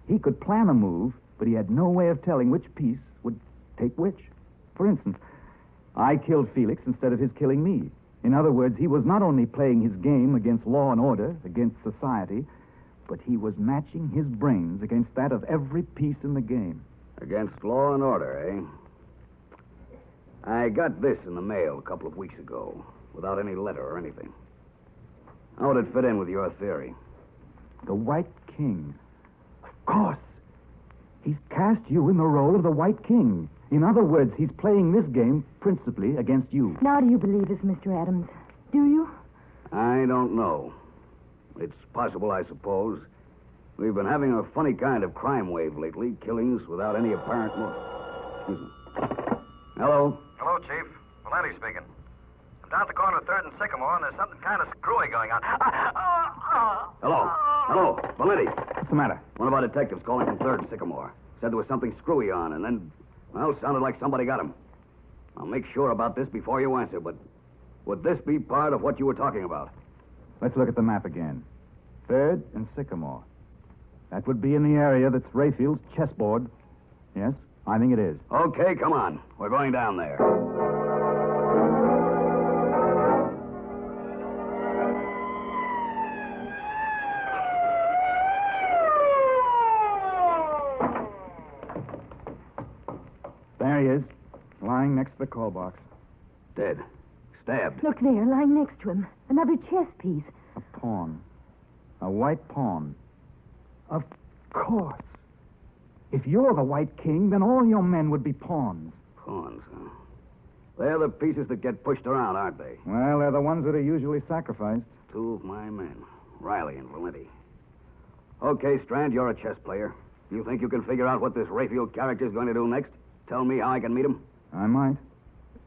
He could plan a move, but he had no way of telling which piece would take which. For instance, I killed Felix instead of his killing me. In other words, he was not only playing his game against law and order, against society, but he was matching his brains against that of every piece in the game. Against law and order, eh? I got this in the mail a couple of weeks ago, without any letter or anything. How would it fit in with your theory? The White King. Of course. He's cast you in the role of the White King. In other words, he's playing this game principally against you. Now do you believe us, Mr. Adams? Do you? I don't know. It's possible, I suppose. We've been having a funny kind of crime wave lately, killings without any apparent motive. Excuse me. Hello? Hello, Chief. Valenti speaking. I'm down at the corner of 3rd and Sycamore, and there's something kind of screwy going on. Hello? Hello? Valenti. What's the matter? One of our detectives calling from 3rd and Sycamore. Said there was something screwy on, and then, well, sounded like somebody got him. I'll make sure about this before you answer, but would this be part of what you were talking about? Let's look at the map again. 3rd and Sycamore. That would be in the area that's Rayfield's chessboard. Yes, I think it is. Okay, come on. We're going down there. There he is, lying next to the call box. Dead. Stabbed. Look there, lying next to him. Another chess piece. A pawn. A white pawn. Of course. If you're the White King, then all your men would be pawns. Pawns, huh? They're the pieces that get pushed around, aren't they? Well, they're the ones that are usually sacrificed. 2 of my men, Riley and Valenti. Okay, Strand, you're a chess player. You think you can figure out what this Rayfield character's going to do next? Tell me how I can meet him? I might.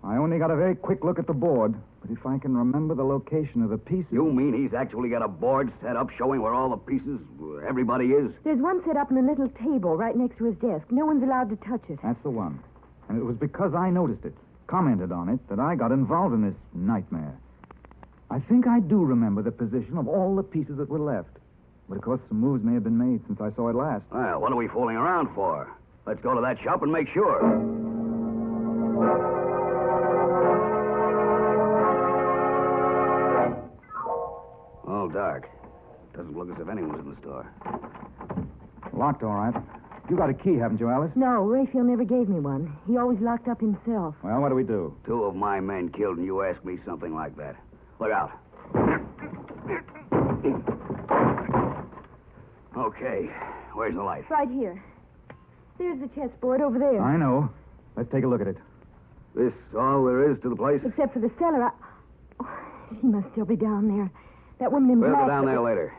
I only got a very quick look at the board, but if I can remember the location of the pieces... You mean he's actually got a board set up showing where all the pieces, everybody is? There's one set up on a little table right next to his desk. No one's allowed to touch it. That's the one. And it was because I noticed it, commented on it, that I got involved in this nightmare. I think I do remember the position of all the pieces that were left. But of course, some moves may have been made since I saw it last. Well, what are we fooling around for? Let's go to that shop and make sure. All dark. Doesn't look as if anyone's in the store. Locked, all right. You got a key, haven't you, Alice? No, Rayfield never gave me one. He always locked up himself. Well, what do we do? 2 of my men killed, and you ask me something like that. Look out. Okay. Where's the light? Right here. There's the chessboard over there. I know. Let's take a look at it. This all there is to the place? Except for the cellar. She must still be down there. That woman in black... We'll go down there later.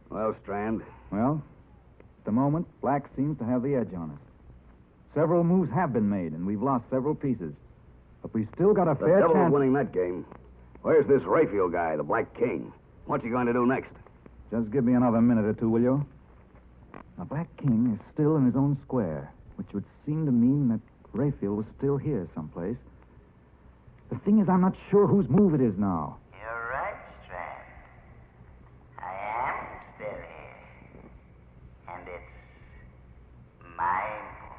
Well, Strand? Well, at the moment, black seems to have the edge on us. Several moves have been made, and we've lost several pieces. But we've still got a fair chance... The devil chance... winning that game. Where's this Rayfield guy, the Black King? What's he going to do next? Just give me another minute or two, will you? The Black King is still in his own square, which would seem to mean that Rayfield was still here someplace. The thing is, I'm not sure whose move it is now. You're right, Strand. I am still here. And it's my move.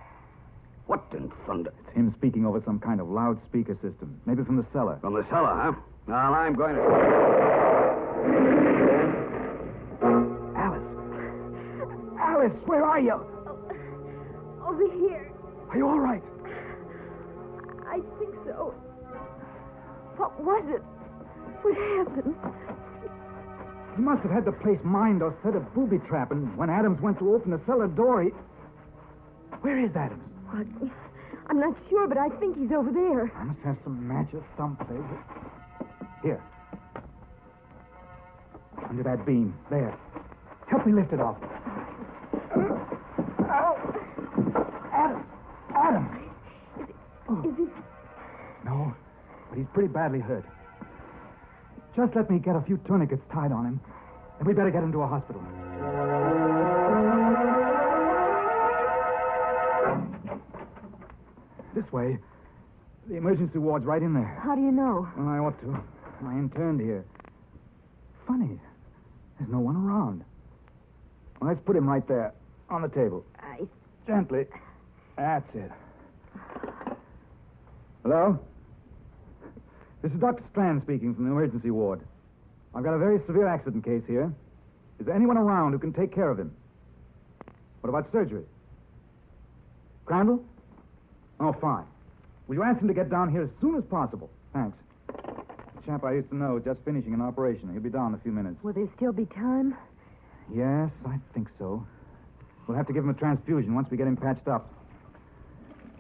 What in thunder? It's him speaking over some kind of loudspeaker system. Maybe from the cellar. From the cellar, huh? Well, I'm going to... Alice, where are you? Over here. Are you all right? I think so. What was it? What happened? He must have had the place mined or set a booby trap, and when Adams went to open the cellar door, he... Where is Adams? What? I'm not sure, but I think he's over there. I must have some matches someplace. Here. Under that beam. There. Help me lift it off. Adams! Adams! Is he... No, but he's pretty badly hurt. Just let me get a few tourniquets tied on him, and we better get him to a hospital. This way. The emergency ward's right in there. How do you know? Well, I ought to. I interned here. Funny. There's no one around. Well, let's put him right there, on the table. Gently. That's it. Hello? This is Dr. Strand speaking from the emergency ward. I've got a very severe accident case here. Is there anyone around who can take care of him? What about surgery? Crandall? Oh, fine. Will you ask him to get down here as soon as possible? Thanks. The chap I used to know is just finishing an operation. He'll be down in a few minutes. Will there still be time? Yes, I think so. We'll have to give him a transfusion once we get him patched up.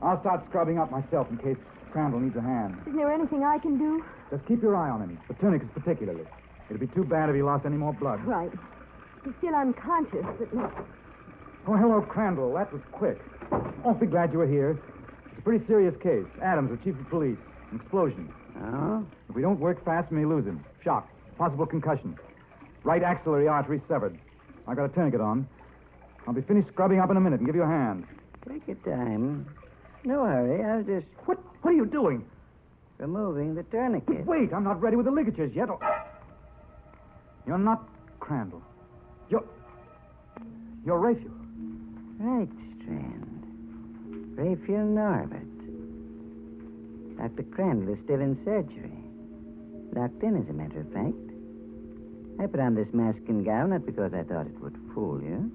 I'll start scrubbing up myself in case Crandall needs a hand. Isn't there anything I can do? Just keep your eye on him, the tourniquets particularly. It'd be too bad if he lost any more blood. Right. He's still unconscious, but no. Oh, hello, Crandall. That was quick. Awfully glad you were here. It's a pretty serious case. Adams, the chief of police. An explosion. Oh? If we don't work fast, we may lose him. Shock. Possible concussion. Right axillary artery severed. I got a tourniquet on. I'll be finished scrubbing up in a minute and give you a hand. Take your time. No hurry. I'll just... What are you doing? Removing the tourniquet. Wait, I'm not ready with the ligatures yet. You're not Crandall. You're Raphael. Right, Strand. Raphael Norbert. Dr. Crandall is still in surgery. Locked in, as a matter of fact. I put on this mask and gown not because I thought it would fool you.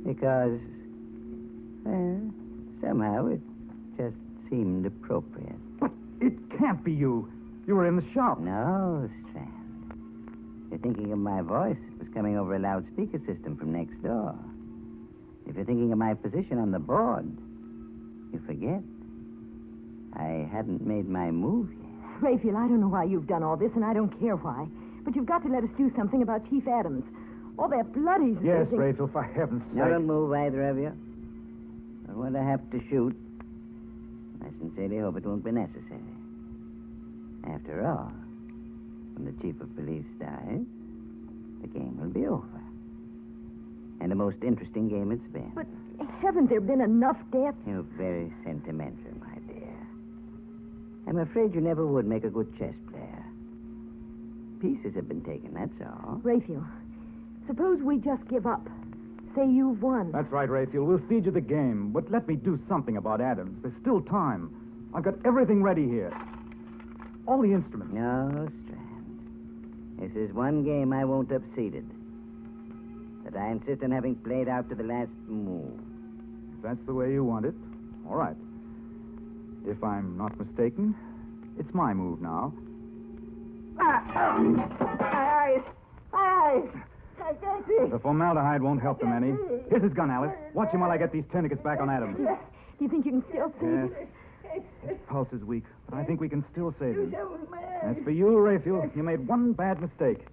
Because, well, somehow it just seemed appropriate. But it can't be you. You were in the shop. No, Strand. You're thinking of my voice. It was coming over a loudspeaker system from next door. If you're thinking of my position on the board, you forget. I hadn't made my move yet. Raphael, I don't know why you've done all this, and I don't care why. But you've got to let us do something about Chief Adams. All that blood he's Yes, losing. Raphael, for heaven's sake. Don't move, either of you. I want to have to shoot. I sincerely hope it won't be necessary. After all, when the chief of police dies, the game will be over. And the most interesting game it's been. But haven't there been enough deaths? You're very sentimental, my dear. I'm afraid you never would make a good chess player. Pieces have been taken, that's all. Raphael, suppose we just give up. Say you've won. That's right, Raphael. We'll cede you the game. But let me do something about Adams. There's still time. I've got everything ready here. All the instruments. No, Strand. This is one game I won't have ceded. But I insist on having played out to the last move. If that's the way you want it, all right. If I'm not mistaken, it's my move now. My eyes. I can't see. The formaldehyde won't help them any. Here's his gun, Alice. Watch him while I get these tourniquets back on Adams. Do you think you can still see? Yes. His pulse is weak, but I think we can still save him. As for you, Raphael, you made one bad mistake.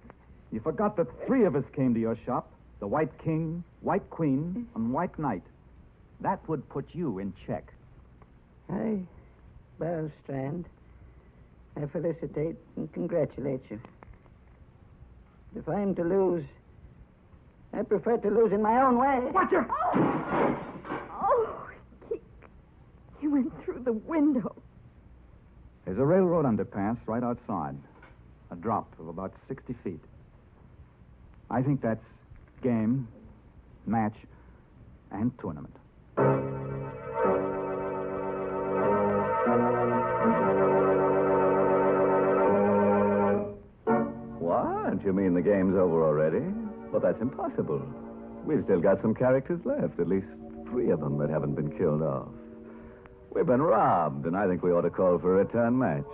You forgot that 3 of us came to your shop. The White King, White Queen, and White Knight. That would put you in check. Well, Strand, I felicitate and congratulate you. If I'm to lose, I prefer to lose in my own way. Watch him! Oh, he went through the window. There's a railroad underpass right outside. A drop of about 60 feet. I think that's game, match, and tournament. What? You mean the game's over already? Well, that's impossible. We've still got some characters left, at least 3 of them that haven't been killed off. We've been robbed, and I think we ought to call for a return match.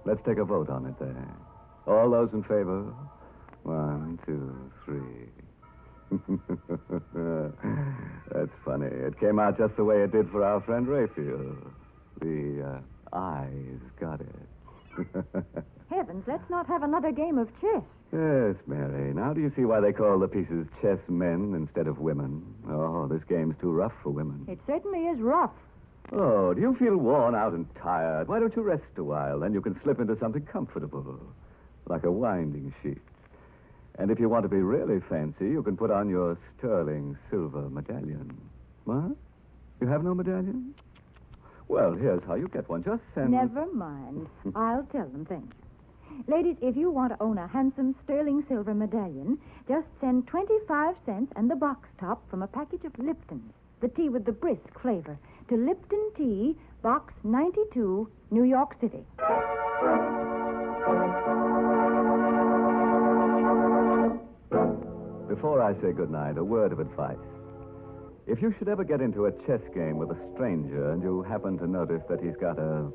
Let's take a vote on it there. All those in favor? 1, 2, 3. That's funny. It came out just the way it did for our friend Raphael. The eyes got it. Heavens, let's not have another game of chess. Yes, Mary. Now do you see why they call the pieces chess men instead of women? Oh, this game's too rough for women. It certainly is rough. Oh, do you feel worn out and tired? Why don't you rest a while? Then you can slip into something comfortable, like a winding sheet. And if you want to be really fancy, you can put on your sterling silver medallion. What? You have no medallion? Well, here's how you get one. Just send... Never mind. I'll tell them, thank you. Ladies, if you want to own a handsome sterling silver medallion, just send 25 cents and the box top from a package of Lipton's, the tea with the brisk flavor, to Lipton Tea, Box 92, New York City. Before I say goodnight, a word of advice. If you should ever get into a chess game with a stranger and you happen to notice that he's got a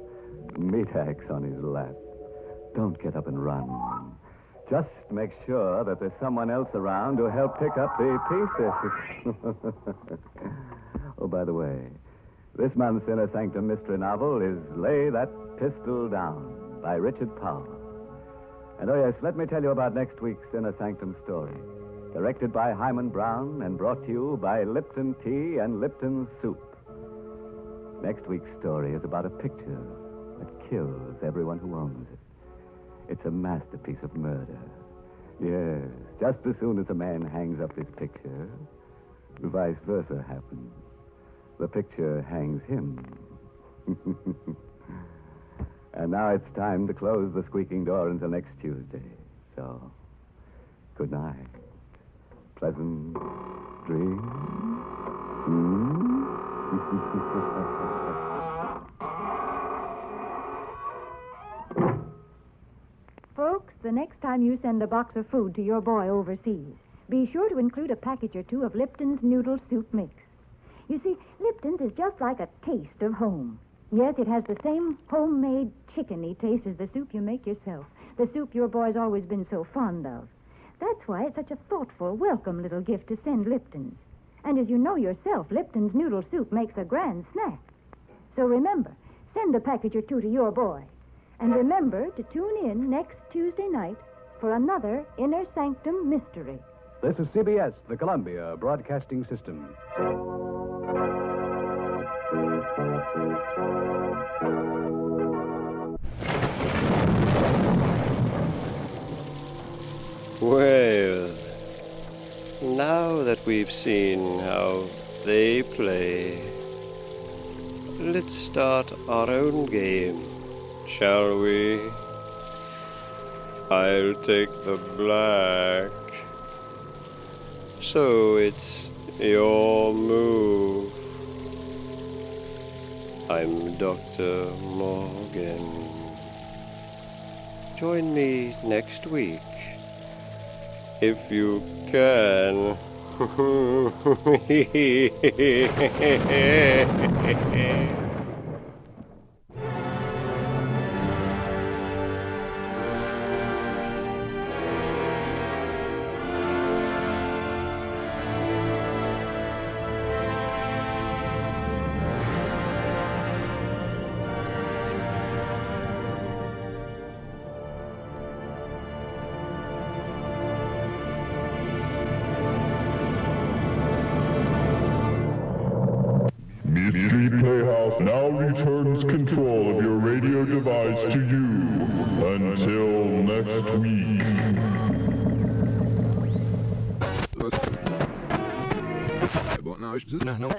meat axe on his lap, don't get up and run. Just make sure that there's someone else around to help pick up the pieces. Oh, by the way, this month's Inner Sanctum mystery novel is Lay That Pistol Down by Richard Powell. And oh yes, let me tell you about next week's Inner Sanctum story. Directed by Hyman Brown and brought to you by Lipton Tea and Lipton Soup. Next week's story is about a picture that kills everyone who owns it. It's a masterpiece of murder. Yes, just as soon as a man hangs up his picture, vice versa happens. The picture hangs him. And now it's time to close the squeaking door until next Tuesday. So, good night. Pleasant dreams. Folks, the next time you send a box of food to your boy overseas, be sure to include a package or two of Lipton's Noodle Soup Mix. You see, Lipton's is just like a taste of home. Yes, it has the same homemade chickeny taste as the soup you make yourself, the soup your boy's always been so fond of. That's why it's such a thoughtful, welcome little gift to send Lipton's. And as you know yourself, Lipton's Noodle Soup makes a grand snack. So remember, send a package or two to your boy. And remember to tune in next Tuesday night for another Inner Sanctum mystery. This is CBS, the Columbia Broadcasting System. Well, now that we've seen how they play, let's start our own game, shall we? I'll take the black. So it's your move. I'm Dr. Morgan. Join me next week, if you can. Mystery Playhouse now returns control of your radio device to you. Until next week. No.